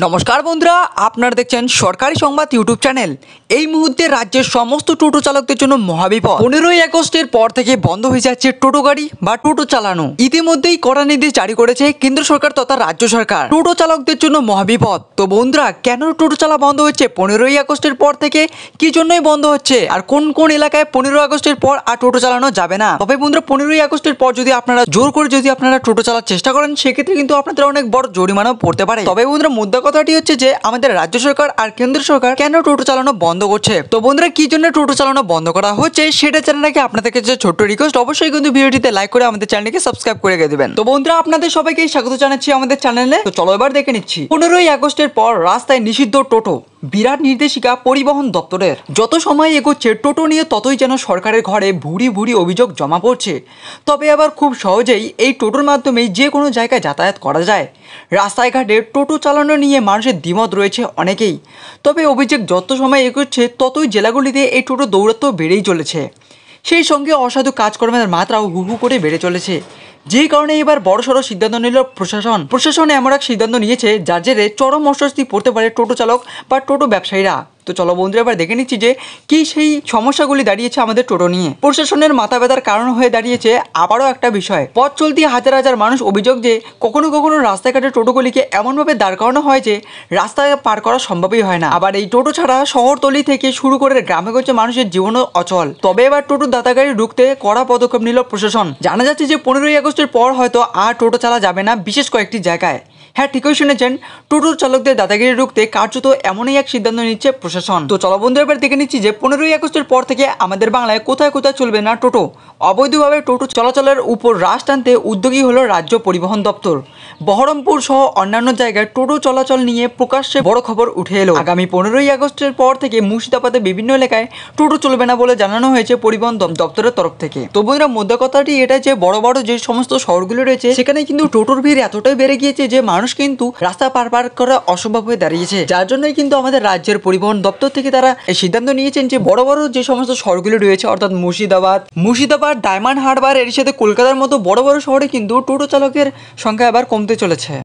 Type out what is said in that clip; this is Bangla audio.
নমস্কার বন্ধুরা, আপনারা দেখছেন সরকারি সংবাদ ইউটিউব চ্যানেল। এই মুহূর্তে রাজ্যের সমস্ত টোটো চালকদের জন্য মহাবিপদ। 15ই আগস্টের পর থেকে বন্ধ হয়ে যাচ্ছে টোটো গাড়ি বা টোটো চালানো। ইতিমধ্যেই কড়া নির্দেশ জারি করেছে কেন্দ্র সরকার তথা রাজ্য সরকার। টোটো চালকদের জন্য মহাবিপদ। তো বন্ধুরা, কেন টোটো চালা বন্ধ হচ্ছে 15ই আগস্টের পর থেকে, কি জন্যই বন্ধ হচ্ছে, আর কোন কোন এলাকায় 15 আগস্টের পর আর টোটো চালানো যাবে না। তবে বন্ধুরা, 15ই আগস্টের পর যদি আপনারা জোর করে আপনারা টোটো চালার চেষ্টা করেন, সেক্ষেত্রে কিন্তু আপনাদের অনেক বড় জরিমানাও পড়তে পারে। তবে বন্ধুরা, মুদ্রা কথাটি হচ্ছে যে আমাদের রাজ্য সরকার আর কেন্দ্র সরকার কেন টোটো চালানো বন্ধ করছে। তো বন্ধুরা, কি জন্য টোটো চালানো বন্ধ করা হচ্ছে সেটা জানার আগে আপনাদের কাছে ছোট্ট রিকোয়েস্ট, অবশ্যই কিন্তু ভিডিওটিতে লাইক করে আমাদের চ্যানেলকে সাবস্ক্রাইব করে দেবেন। তো বন্ধুরা, আপনাদের সবাইকে স্বাগত জানাচ্ছি আমাদের চ্যানেলে। তো চলো এবার দেখে নিচ্ছি 15ই আগস্টের পর রাস্তায় নিষিদ্ধ টোটো। বিরাট নির্দেশিকা পরিবহন দপ্তরের। যত সময় এগোচ্ছে টোটো নিয়ে ততই যেন সরকারের ঘরে ভুরি ভুরি অভিযোগ জমা পড়ছে। তবে আবার খুব সহজেই এই টোটোর মাধ্যমেই যে কোনো জায়গায় যাতায়াত করা যায়। রাস্তায় ঘাটে টোটো চালানো নিয়ে মানুষের দ্বিমত রয়েছে অনেকেই। তবে অভিযোগ যত সময় এগোচ্ছে ততই জেলাগুলিতে এই টোটো দৌরাত্ম্য বেড়েই চলেছে। সেই সঙ্গে অসাধু কাজকর্মের মাত্রাও হু হু করে বেড়ে চলেছে। যেই কারণে এবার বড়সড় সিদ্ধান্ত নিল প্রশাসন এমন এক সিদ্ধান্ত নিয়েছে যার জেরে চরম অস্বস্তি পড়তে পারে টোটো চালক বা টোটো ব্যবসায়ীরা। তো চলো বন্ধুরা, এবার দেখে নিচ্ছি যে কি সেই সমস্যাগুলি দাঁড়িয়েছে আমাদের টোটো নিয়ে। প্রশাসনের মাথা ব্যথার কারণ হয়ে দাঁড়িয়েছে আবারও একটা বিষয়। পথ চলতি হাজার হাজার মানুষ অভিযোগ যে কখনো কখনো রাস্তাঘাটে টোটোগুলিকে এমনভাবে দাঁড় করানো হয় যে রাস্তায় পার করা সম্ভবই হয় না। আবার এই টোটো ছাড়া শহরতলি থেকে শুরু করে গ্রামেগঞ্জে মানুষের জীবনও অচল। তবে এবার টোটো দাতাগাড়ি রুখতে কড়া পদক্ষেপ নিল প্রশাসন। জানা যাচ্ছে যে 15ই আগস্টের পর হয়তো আর টোটো চালা যাবে না বিশেষ কয়েকটি জায়গায়। হ্যাঁ, ঠিকই শুনেছেন, টোটোর চালকদের দাদাগিরি রুখতে কার্যত এমনই এক সিদ্ধান্ত নিচ্ছে প্রশাসন। তো চলো বন্ধুরা, এবার দেখে নিচ্ছি যে 15ই আগস্টের পর থেকে আমাদের বাংলায় কোথায় কোথায় চলবে না টোটো। অবৈধভাবে টোটো চলাচলের উপর রাশ টানতে উদ্যোগী হলো রাজ্য পরিবহন দপ্তর। বহরমপুর সহ অন্যান্য জায়গায় টোটো চলাচল নিয়ে প্রকাশ্যে বড় খবর উঠে এলো। আগামী 15ই আগস্টের পর থেকে মুর্শিদাবাদে বিভিন্ন এলাকায় টোটো চলবে না বলে জানানো হয়েছে পরিবহন দপ্তরের তরফ থেকে। তো বন্ধুরা, মধ্য কথাটি এটা যে বড় বড় যে সমস্ত শহরগুলো রয়েছে সেখানে কিন্তু টোটোর ভিড় এতটাই বেড়ে গিয়েছে যে মানুষ কিন্তু রাস্তা পার করা অসম্ভব হয়ে দাঁড়িয়েছে। যার জন্যই কিন্তু আমাদের রাজ্যের পরিবহন দপ্তর থেকে তারা এই সিদ্ধান্ত নিয়েছেন যে বড় বড় যে সমস্ত শহরগুলো রয়েছে, অর্থাৎ মুর্শিদাবাদ, ডায়মন্ড হারবার, এর সাথে কলকাতার মতো বড় বড় শহরে কিন্তু টোটো চালকের সংখ্যা আবার কমতে চলেছে।